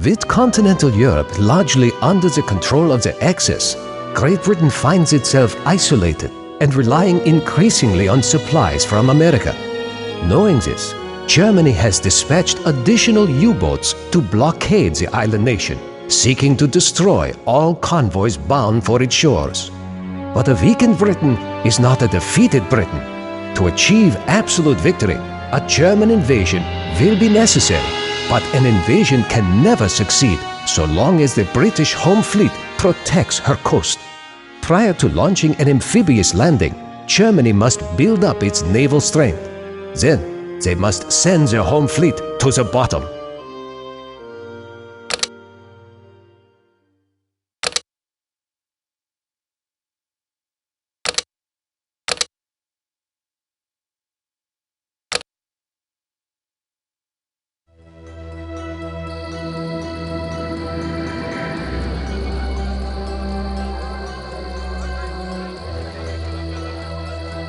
With continental Europe largely under the control of the Axis, Great Britain finds itself isolated and relying increasingly on supplies from America. Knowing this, Germany has dispatched additional U-boats to blockade the island nation, seeking to destroy all convoys bound for its shores. But a weakened Britain is not a defeated Britain. To achieve absolute victory, a German invasion will be necessary, but an invasion can never succeed so long as the British Home Fleet protects her coast. Prior to launching an amphibious landing, Germany must build up its naval strength. Then, they must send their home fleet to the bottom.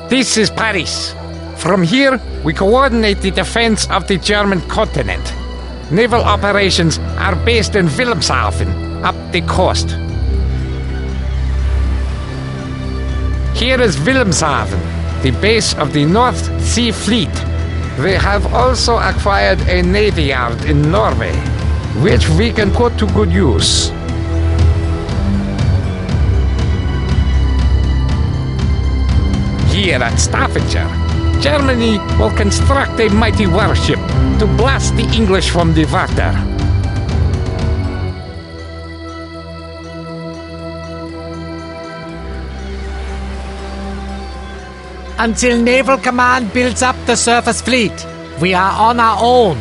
This is Paris. From here, we coordinate the defense of the German continent. Naval operations are based in Wilhelmshaven, up the coast. Here is Wilhelmshaven, the base of the North Sea Fleet. They have also acquired a navy yard in Norway, which we can put to good use. Here at Stavanger, Germany will construct a mighty warship to blast the English from the water. Until Naval Command builds up the surface fleet, we are on our own.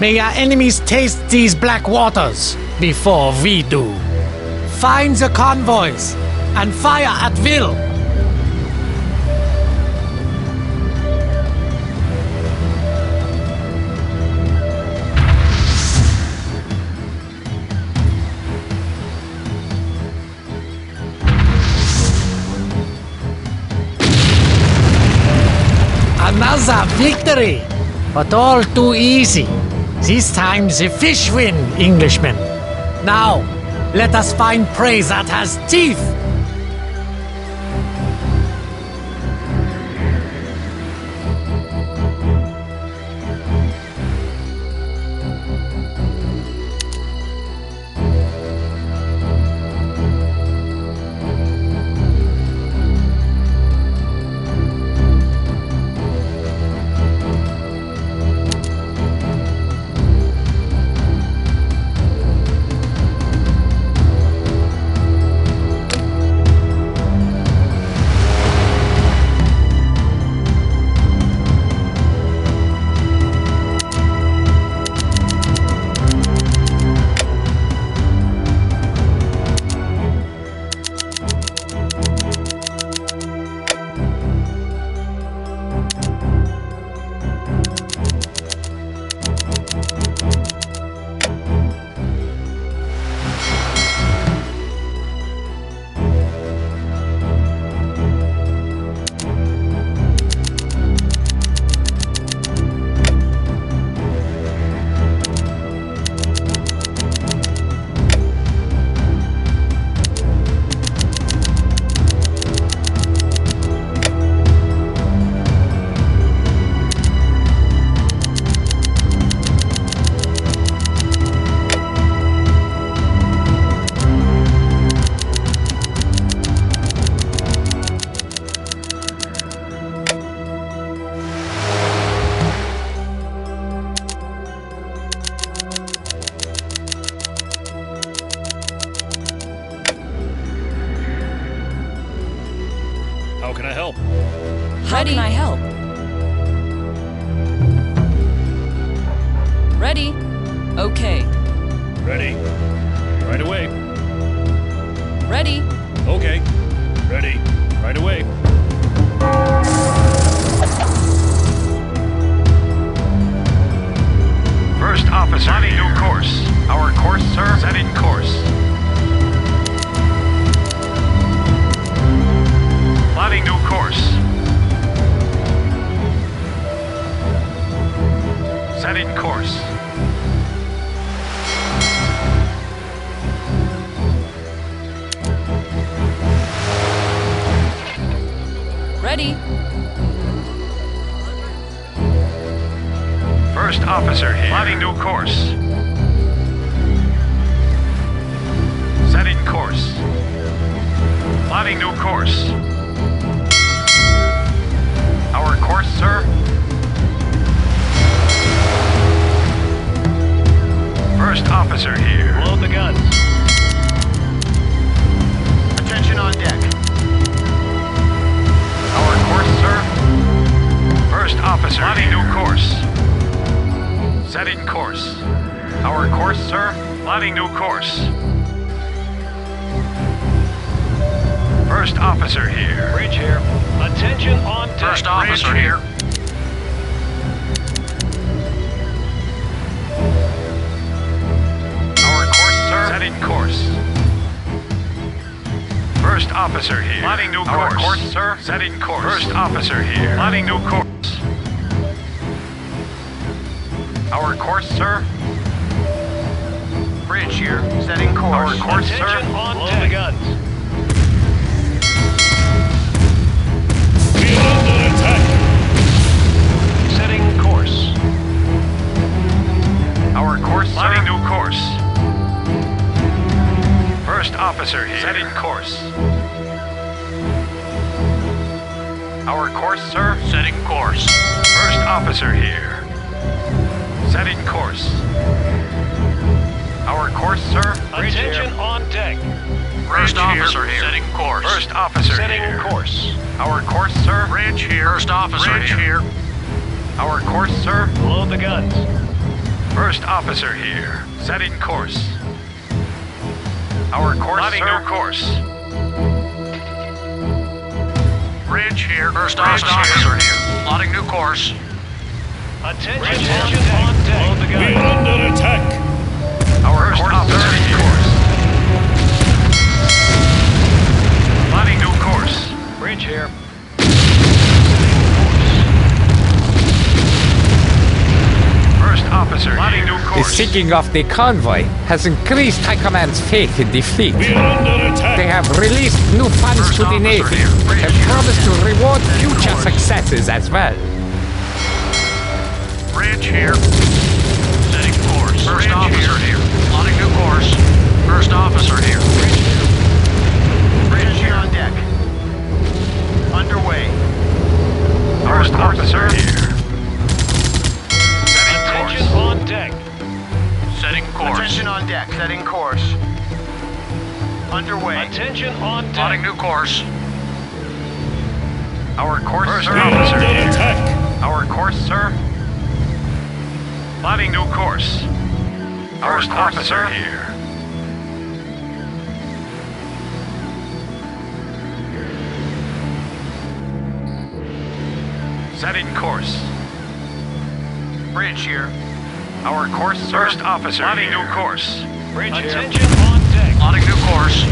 May our enemies taste these black waters before we do. Find the convoys and fire at will. Another victory, but all too easy. This time the fish win, Englishmen. Now, let us find prey that has teeth. How can I help? How can I help? Ready? Okay. Ready. Right away. Ready? Okay. Ready. Right away. First officer. Plotting new course. Our course, sir? Setting course. Plotting new course. Setting course. Ready. First officer here. Plotting new course. Setting course. Plotting new course. Our course, sir. First officer here. Load the guns. Attention on deck. Our course, sir. First officer. Plotting new course. Setting course. Our course, sir. Plotting new course. First officer here. Bridge here. Attention on deck. First officer Bridge here. Our course, sir. Setting course. First officer here. Plotting new course. Our course, sir. Setting course. First officer here. Plotting new course. Our course, sir. Bridge here. Setting course. Our course, sir. Attention on deck. The guns. We're under attack. Setting course. Our course, plotting new course. First officer here. Setting course. Our course, sir. Setting course. First officer here. Setting course. Our course, sir. Attention on deck. First officer here. Setting course. First officer Setting here. course. Our course, sir. Bridge here. First officer here. Our course, sir. Load the guns. First officer here. Setting course. Our course, plotting new course. Bridge here. First officer here. Plotting new course. Attention on deck. Load the guns. We're under attack. Our first officer here. Plotting new course. Bridge here. First officer plotting new The course. sinking of the convoy has increased High Command's faith in the fleet. We're under attack. They have released new funds First to the officer Navy here. Bridge and here. promised to reward future course. successes as well. Bridge here. Setting course. First officer here. Plotting new course. First officer here. Bridge here on deck. Underway. First officer here. Setting Attention course. on deck. Setting course. Attention on deck. Setting course. Underway. Attention on deck. Plotting new course. Our course, We're sir. Officer under here. attack. Our course, sir. Plotting new course. Our officer here. Setting course. Bridge here. Our course, sir. First officer plotting new course. Bridge here. Attention on deck. Plotting new course.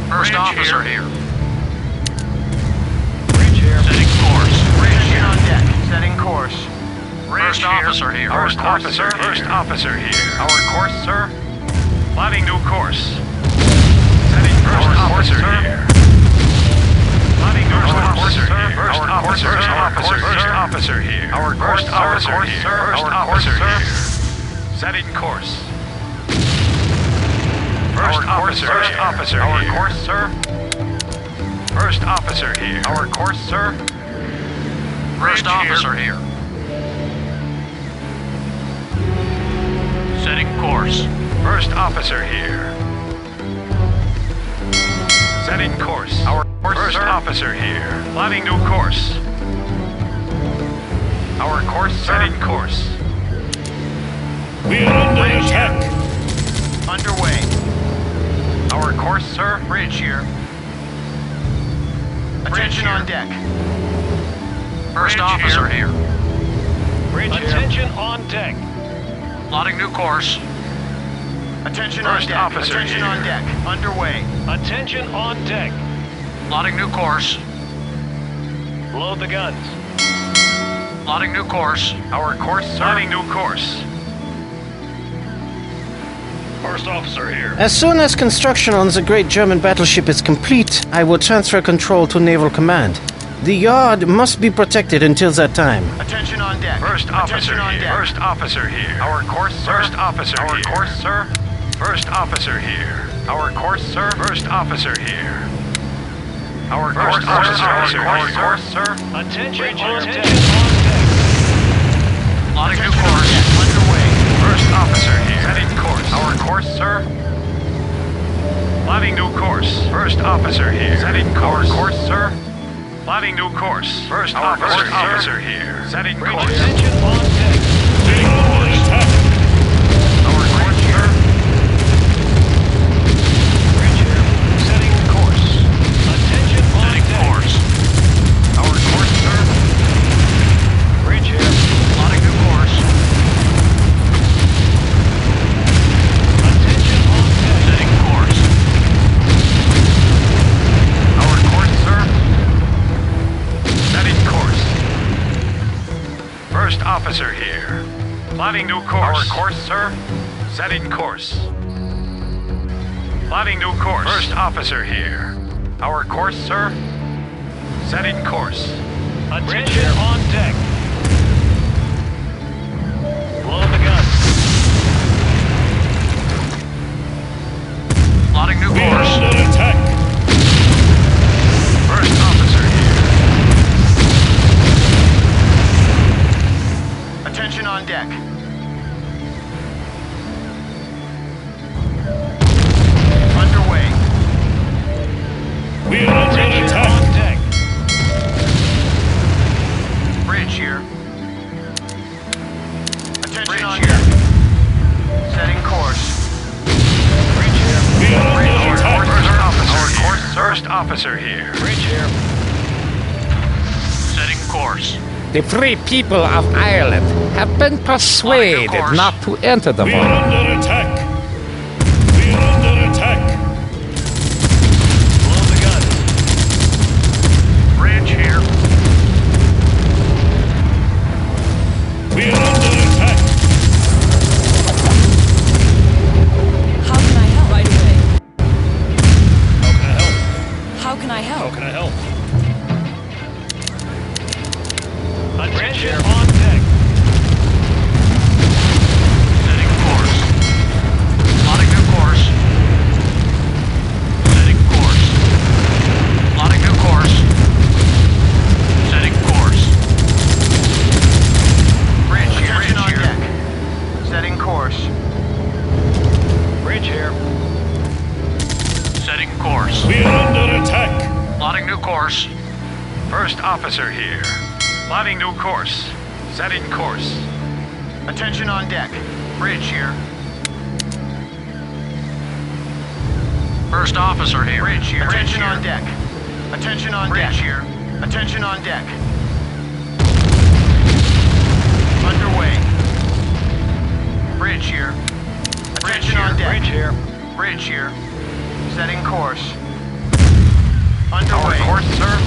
First officer here. Bridge here. Setting course. Bridge on deck. Setting course. First officer here. First officer. First officer here. Our course, sir. Plotting new course. Setting first officer here. Plotting new course, sir. First officer. First officer. First officer here. Our first officer here. First officer here. Setting course. First officer. First officer. Our course, sir. First officer here. Our course, sir. First officer here. Setting course. First officer here. Setting course. Our first officer here. Plotting new course. Our course, setting course. We're under attack. Underway. Our course, sir. Bridge here. Attention on deck. First officer here. Bridge here. Attention on deck. Plotting new course. Attention on deck. Officer Attention here. On deck. Underway. Attention on deck. Plotting new course. Load the guns. Plotting new course. Our course, sir. Plotting new course. First officer here. As soon as construction on the great German battleship is complete, I will transfer control to Naval Command. The yard must be protected until that time. Attention on deck. First officer here. First officer here. Our course, sir. First officer here. Our course, sir. First officer here. Our course, sir. First officer here. Our course, officer. Our course, sir. Attention on deck. Plotting new course. Underway. First officer here. Setting course. Our course, sir. Plotting new course. First officer here. Setting course. Our course, sir. Plotting new course. First officer here. Setting course. Attention on deck. Being under attack. Our course, sir. Bridge here. Setting course. Attention on Setting deck. course. Our course, sir. Bridge here. Plotting new course. Attention on deck. Setting course. Our course, sir. Setting course. First officer here. Plotting new course. Our course, sir. Setting course. Plotting new course. First officer here. Our course, sir. Setting course. Attention on deck. Blow the gun. Plotting new Being course. under attack. First officer here. Attention on deck. Underway. We are under Attention attack. on deck. Bridge here. Attention on deck. Setting course. Bridge here. We are Bridge under here. attack. First officer here. Bridge here. Setting course. The free people of Ireland have been persuaded course. not to enter the We war. are under attack. We are under attack. Blow the gun. Bridge here. We are under attack. How can I help? Right away. How can I help? How can I help? How can I help? Attention on deck. Setting course. Plotting new course. Setting course. Plotting new course. Setting course. Bridge here. Bridge on deck. Setting course. Bridge here. Setting course. We are under attack. Plotting new course. First officer here. Plotting new course. Setting course. Attention on deck. Bridge here. First officer here. Bridge here. Attention on deck. Attention on deck. Bridge here. Attention on deck. Underway. Bridge here. Attention on deck. Bridge here. Bridge here. Setting course. Underway. Our course, sir.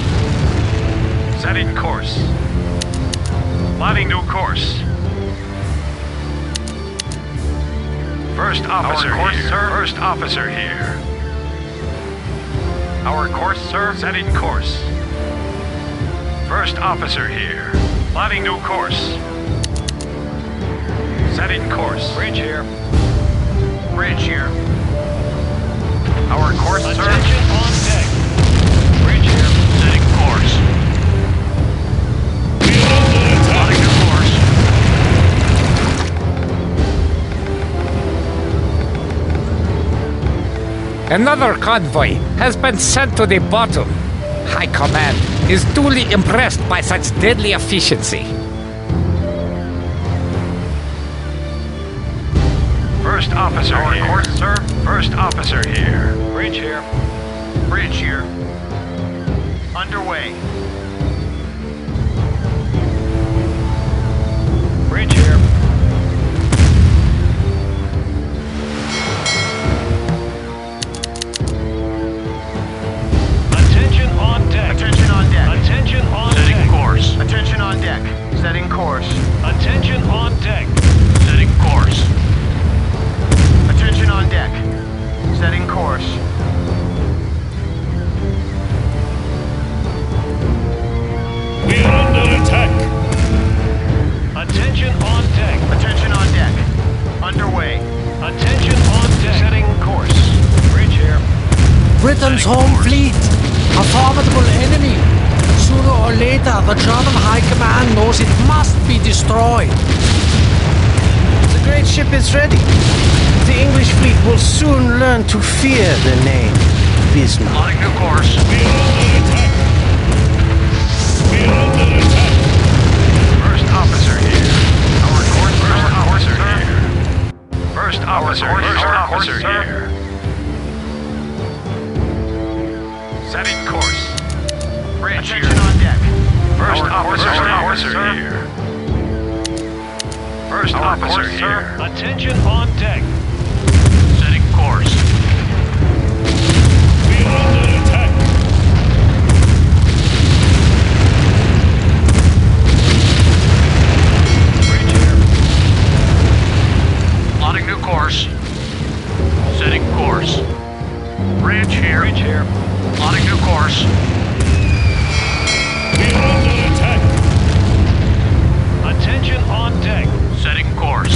Setting course. Plotting new course. First officer here. Sir. First officer here. Our course, sir. Setting course. First officer here. Plotting new course. Setting course. Bridge here. Bridge here. Our course, sir. Attention on deck. Bridge here. Setting course. We are under attack. Plotting new course. Another convoy has been sent to the bottom. High Command is duly impressed by such deadly efficiency. First officer here. Our course, sir. First officer here. Bridge here. Bridge here. Underway. Bridge here. Attention on deck. Attention on deck. Attention on Setting deck. course. Attention on deck. Setting course. Attention on deck. Setting course. Attention on deck. Setting course. Germany's home fleet. A formidable enemy. Sooner or later, the German High Command knows it must be destroyed. The great ship is ready. The English fleet will soon learn to fear the name Bismarck. Plotting new course. We are under attack. We are under attack. First officer here. Our course, first officer here. First officer here. First officer here. Setting course. Bridge here. Attention on deck. First officer here. First officer here. Attention on deck. Setting course. We are under attack. Bridge here. Plotting new course. Setting course. Bridge here. Bridge here. Plotting new course. We are under attack. Attention on deck. Setting course.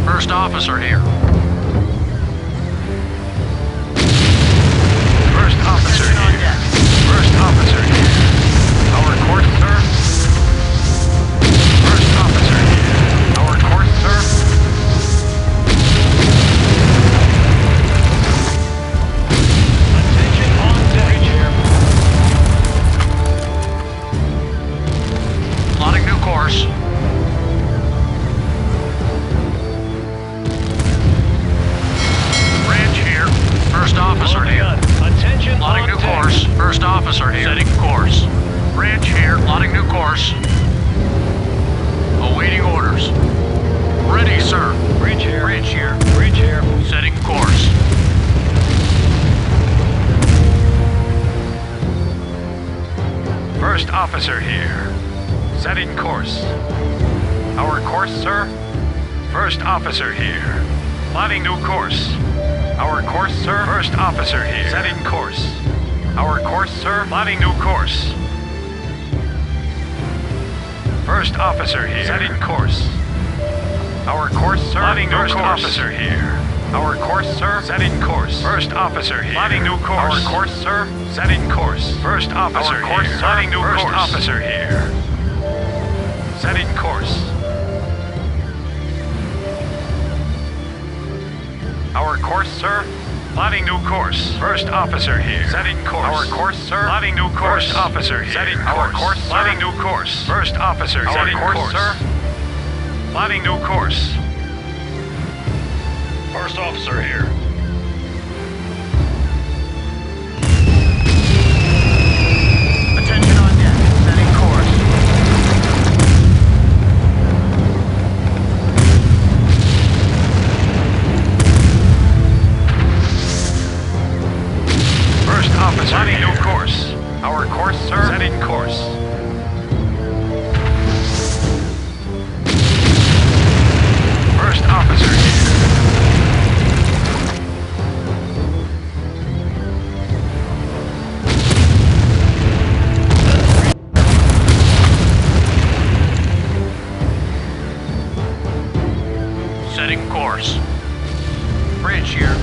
First officer here. First officer here. First officer here. Our course, sir. First officer here. Our course, sir. Attention on deck. Bridge here. Plotting new course. Bridge here. First officer Loading here. up. Attention Plotting on new deck. course. First officer here. Setting course. Bridge here. Plotting new course. Awaiting orders. Ready, sir. Bridge here. Bridge here. Bridge here. Setting course. First officer here. Setting course. Our course, sir. First officer here. Plotting new course. Our course, sir. First officer here. Setting course. Our course, sir. Plotting new course. First officer here. Setting course. Our course, sir. Plotting new course. First officer here. Our course, sir. Setting course. First officer here. Plotting new course. Our course, sir. Setting course. First officer here. Course, plotting new course. First officer here. Setting course. Our course, sir. Plotting new course. First officer here. Setting course. Our course, sir. Plotting new course. First officer here. Setting course. Our course, plotting new course. First officer here. Setting course, sir. Plotting new course. First officer here. Attention on deck. Setting course. First officer plotting new course. Our course, sir. Setting course. First officer here. Setting course. Bridge here.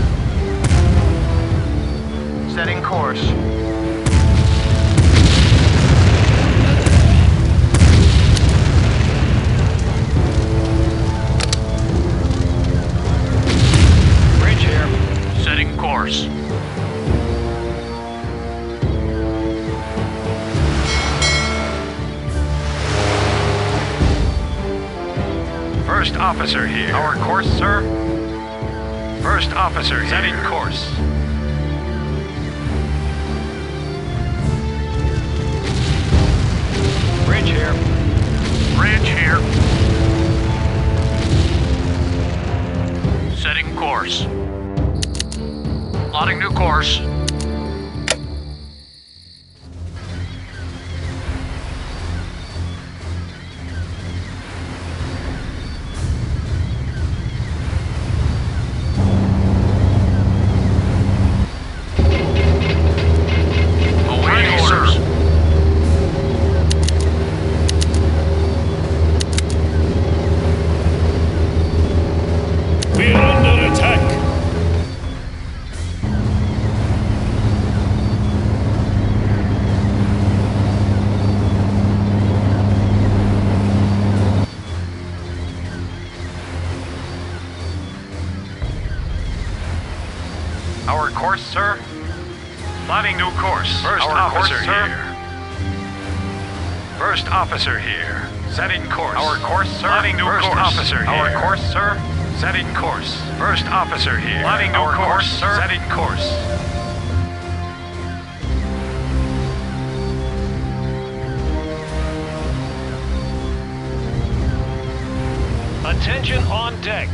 Setting course. Bridge here. Setting course. First officer here. Our course, sir. First officer here. Setting course. Bridge here. Bridge here. Setting course. Plotting new course. Awaiting orders. We are under attack. course, sir. Plotting new course. First officer here. First officer here. Setting course. Our course, sir. Plotting new course. First officer here. Our course, sir. Setting course. First officer here. Plotting new course, sir. Setting course. Attention on deck.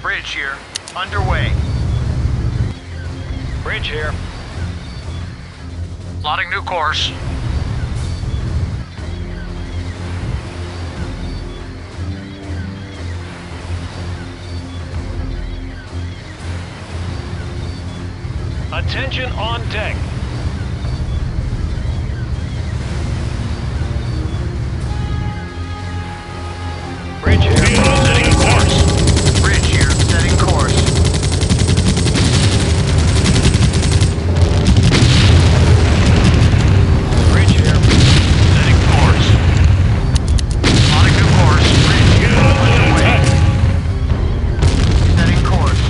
Bridge here. Underway. Bridge here. Plotting new course. Attention on deck. Bridge here. Setting course. Bridge here. Setting course. Bridge here. Setting course. Plotting new course. Bridge here. Underway. Setting course.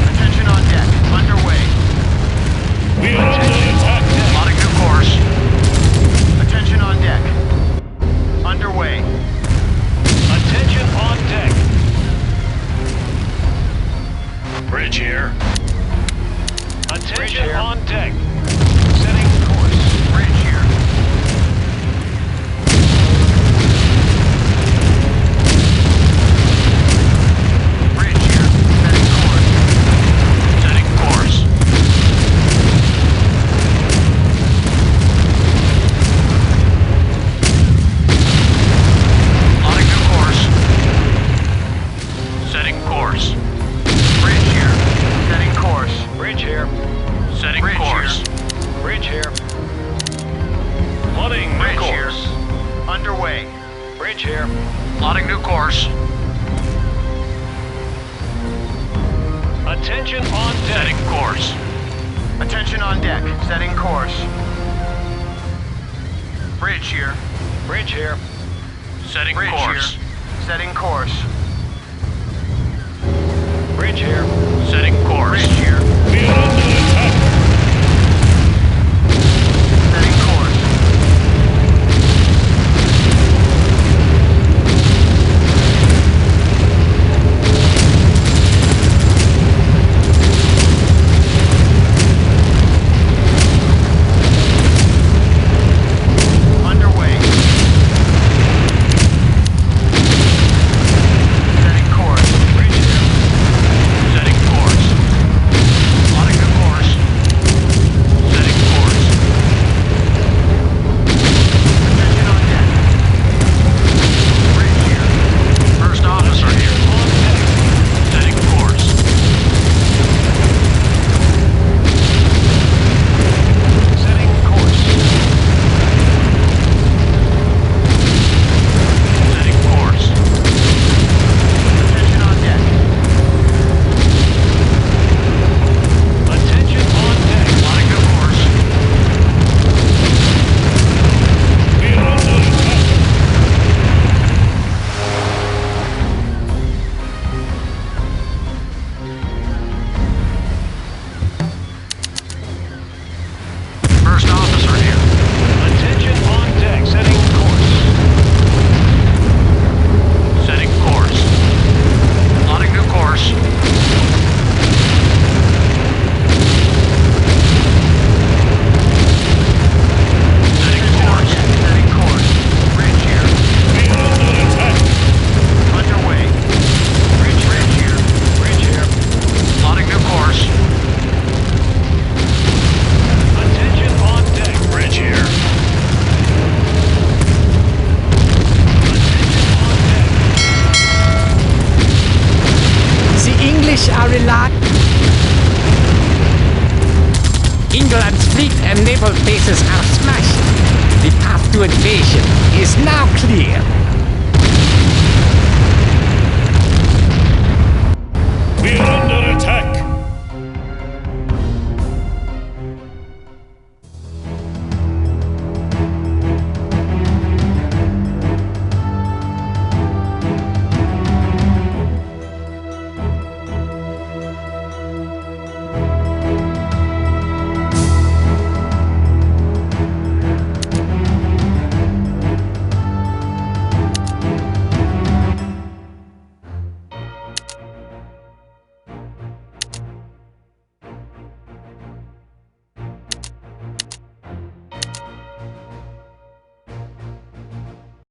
Attention on deck. Underway. We are under attack. Plotting new course. Attention on deck. Underway. Attention on deck. Bridge here. Attention here. on deck. Setting course. Bridge here. Bridge here. Setting course. Setting course. Plotting new course. Setting course. Bridge here. Setting course. Bridge here. Setting Bridge course. here. Bridge here. Plotting new Bridge here. course. Underway. Bridge here. Plotting new course. Attention on deck. Setting course. Attention on deck. Setting course. Bridge here. Bridge here. Setting course. Setting course. Bridge here. Setting course. Bridge here. We are under attack. Setting course. Underway. Setting course. Bridge here. Setting course. Plotting new course. Setting course. Attention on deck. Bridge here. First officer here. Setting course. Setting course. Setting course. Attention on deck. Attention on deck. Plotting new course. We are under attack. First officer here. Attention on deck. Setting course. Setting course. Plotting new course. Setting course. Setting course. Bridge here. We are under attack. Underway. Bridge here. Bridge here. Plotting new course. Attention on deck. Bridge here. Attention on deck. The English are relaxed. England's fleet and naval bases are smashed. The path to invasion is now clear.